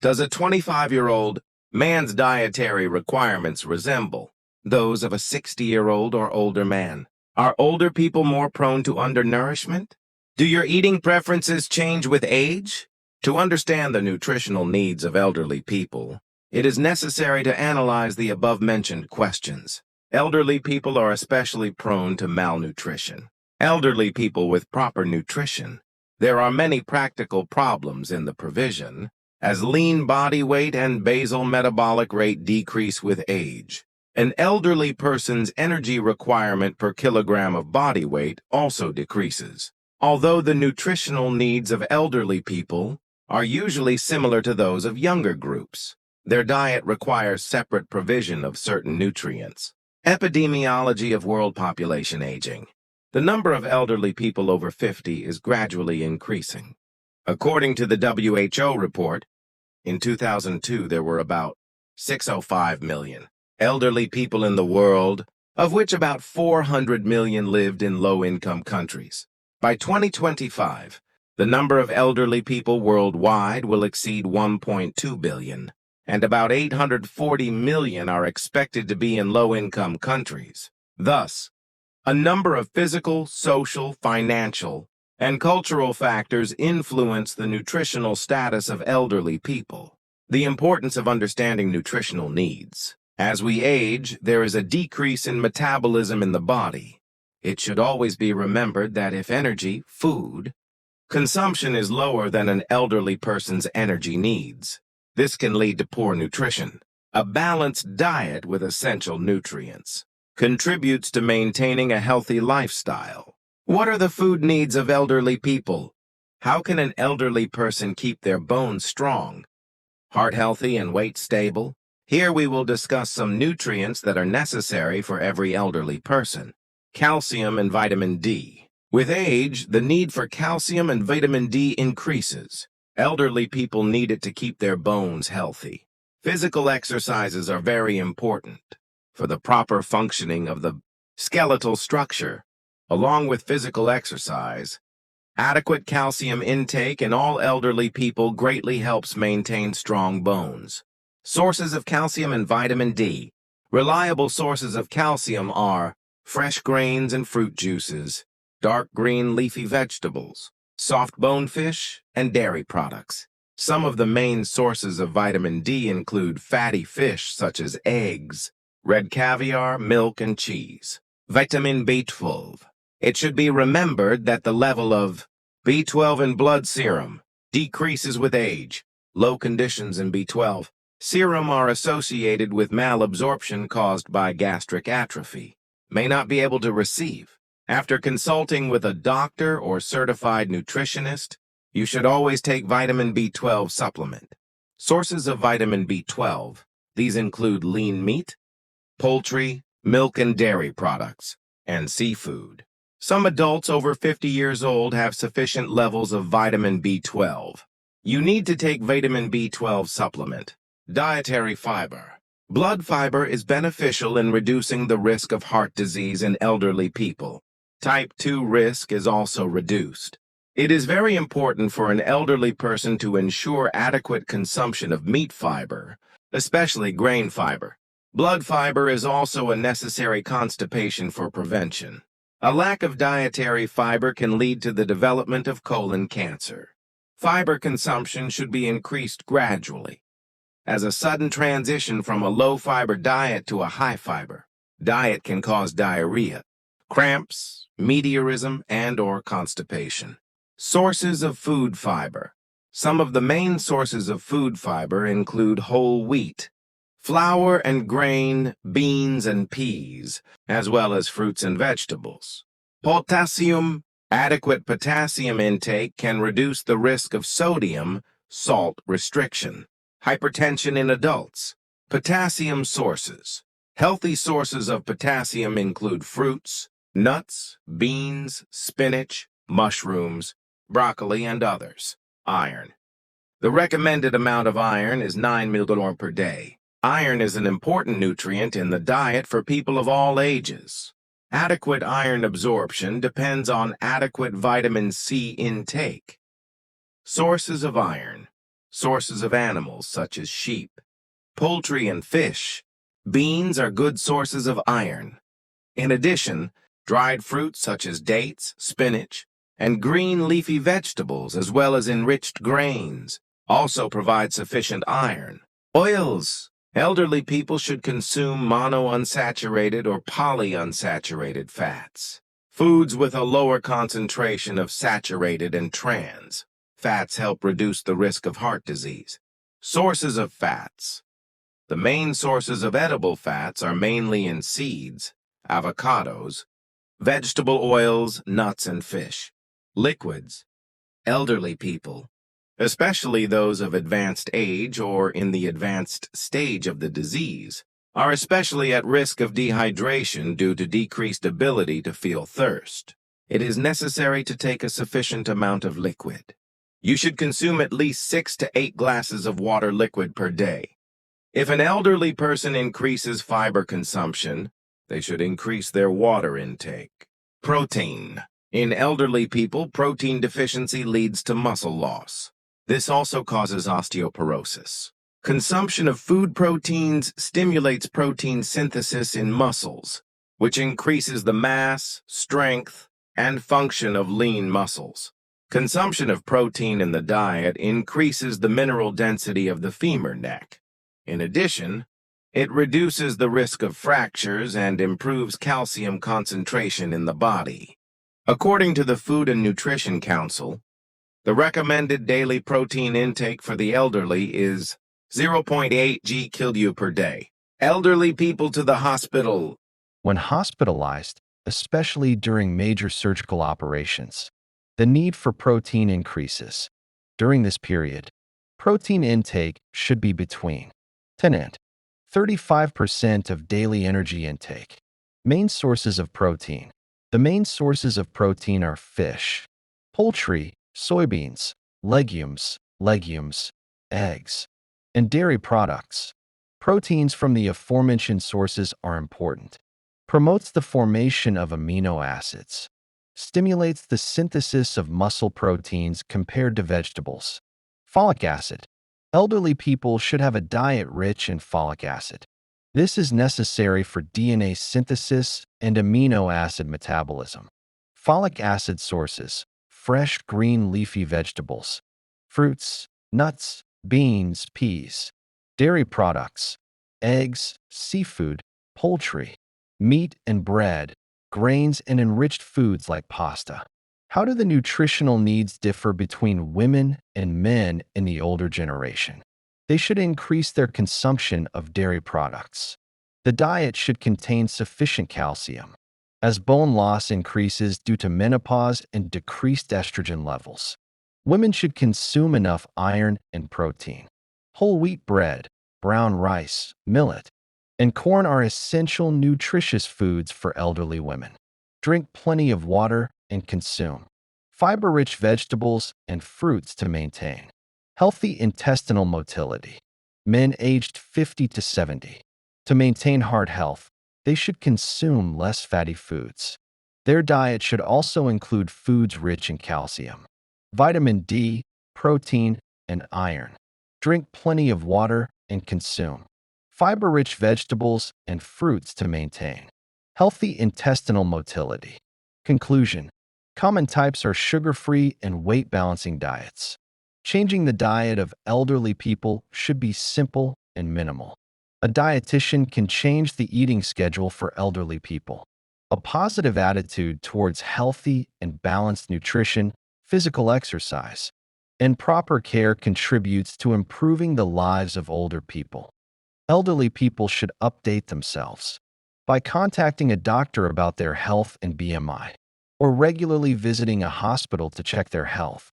Does a 25-year-old man's dietary requirements resemble those of a 60-year-old or older man? Are older people more prone to undernourishment? Do your eating preferences change with age? To understand the nutritional needs of elderly people, it is necessary to analyze the above-mentioned questions. Elderly people are especially prone to malnutrition. Elderly people with proper nutrition. There are many practical problems in the provision, as lean body weight and basal metabolic rate decrease with age. An elderly person's energy requirement per kilogram of body weight also decreases. Although the nutritional needs of elderly people are usually similar to those of younger groups, their diet requires separate provision of certain nutrients. Epidemiology of world population aging. The number of elderly people over 50 is gradually increasing. According to the WHO report, in 2002 there were about 605 million elderly people in the world, of which about 400 million lived in low-income countries. By 2025, the number of elderly people worldwide will exceed 1.2 billion, and about 840 million are expected to be in low-income countries. Thus, a number of physical, social, financial, and cultural factors influence the nutritional status of elderly people. The importance of understanding nutritional needs. As we age, there is a decrease in metabolism in the body. It should always be remembered that if energy, food, consumption is lower than an elderly person's energy needs, this can lead to poor nutrition. A balanced diet with essential nutrients contributes to maintaining a healthy lifestyle. What are the food needs of elderly people? How can an elderly person keep their bones strong, heart healthy, and weight stable? Here we will discuss some nutrients that are necessary for every elderly person. Calcium and vitamin D. With age, the need for calcium and vitamin D increases. Elderly people need it to keep their bones healthy. Physical exercises are very important for the proper functioning of the skeletal structure. Along with physical exercise, adequate calcium intake in all elderly people greatly helps maintain strong bones. Sources of calcium and vitamin D. Reliable sources of calcium are fresh grains and fruit juices, dark green leafy vegetables, soft-boned fish, and dairy products. Some of the main sources of vitamin D include fatty fish such as eggs, red caviar, milk, and cheese. Vitamin B12. It should be remembered that the level of B12 in blood serum decreases with age. Low conditions in B12 serum are associated with malabsorption caused by gastric atrophy. May not be able to receive. After consulting with a doctor or certified nutritionist, you should always take vitamin B12 supplement. Sources of vitamin B12. These include lean meat, poultry, milk and dairy products, and seafood. Some adults over 50 years old have sufficient levels of vitamin B12. You need to take vitamin B12 supplement. Dietary fiber. Blood fiber is beneficial in reducing the risk of heart disease in elderly people. Type 2 risk is also reduced. It is very important for an elderly person to ensure adequate consumption of meat fiber, especially grain fiber. Blood fiber is also a necessary constipation for prevention. A lack of dietary fiber can lead to the development of colon cancer. Fiber consumption should be increased gradually, as a sudden transition from a low-fiber diet to a high-fiber diet can cause diarrhea, cramps, meteorism, and/or constipation. Sources of food fiber. Some of the main sources of food fiber include whole wheat, flour and grain, beans and peas, as well as fruits and vegetables. Potassium. Adequate potassium intake can reduce the risk of sodium salt restriction. Hypertension in adults. Potassium sources. Healthy sources of potassium include fruits, nuts, beans, spinach, mushrooms, broccoli, and others. Iron. The recommended amount of iron is 9 mg per day. Iron is an important nutrient in the diet for people of all ages. Adequate iron absorption depends on adequate vitamin C intake. Sources of iron. sources of animals such as sheep, poultry, and fish. Beans are good sources of iron. In addition, dried fruits such as dates, spinach, and green leafy vegetables, as well as enriched grains, also provide sufficient iron. Oils. Elderly people should consume monounsaturated or polyunsaturated fats, foods with a lower concentration of saturated and trans. Fats help reduce the risk of heart disease. Sources of fats. The main sources of edible fats are mainly in seeds, avocados, vegetable oils, nuts, and fish. Liquids. Elderly people, especially those of advanced age or in the advanced stage of the disease, are especially at risk of dehydration due to decreased ability to feel thirst. It is necessary to take a sufficient amount of liquid. You should consume at least 6 to 8 glasses of water liquid per day. If an elderly person increases fiber consumption, they should increase their water intake. Protein. In elderly people, protein deficiency leads to muscle loss. This also causes osteoporosis. Consumption of food proteins stimulates protein synthesis in muscles, which increases the mass, strength, and function of lean muscles. Consumption of protein in the diet increases the mineral density of the femur neck. In addition, it reduces the risk of fractures and improves calcium concentration in the body. According to the Food and Nutrition Council, the recommended daily protein intake for the elderly is 0.8 g/kg per day. Elderly people to the hospital. When hospitalized, especially during major surgical operations, the need for protein increases. During this period, protein intake should be between 10 and 35% of daily energy intake. Main sources of protein. The main sources of protein are fish, poultry, soybeans, legumes, eggs, and dairy products. Proteins from the aforementioned sources are important. Promotes the formation of amino acids. Stimulates the synthesis of muscle proteins compared to vegetables. Folic acid. Elderly people should have a diet rich in folic acid. This is necessary for DNA synthesis and amino acid metabolism. Folic acid sources: fresh green leafy vegetables, fruits, nuts, beans, peas, dairy products, eggs, seafood, poultry, meat and bread, grains, and enriched foods like pasta. How do the nutritional needs differ between women and men in the older generation? They should increase their consumption of dairy products. The diet should contain sufficient calcium, as bone loss increases due to menopause and decreased estrogen levels. Women should consume enough iron and protein. Whole wheat bread, brown rice, millet, and corn are essential nutritious foods for elderly women. Drink plenty of water and consume fiber-rich vegetables and fruits to maintain healthy intestinal motility. Men aged 50 to 70. To maintain heart health, they should consume less fatty foods. Their diet should also include foods rich in calcium, vitamin D, protein, and iron. Drink plenty of water and consume fiber-rich vegetables and fruits to maintain healthy intestinal motility. Conclusion: common types are sugar-free and weight-balancing diets. Changing the diet of elderly people should be simple and minimal. A dietitian can change the eating schedule for elderly people. A positive attitude towards healthy and balanced nutrition, physical exercise, and proper care contributes to improving the lives of older people. Elderly people should update themselves by contacting a doctor about their health and BMI, or regularly visiting a hospital to check their health.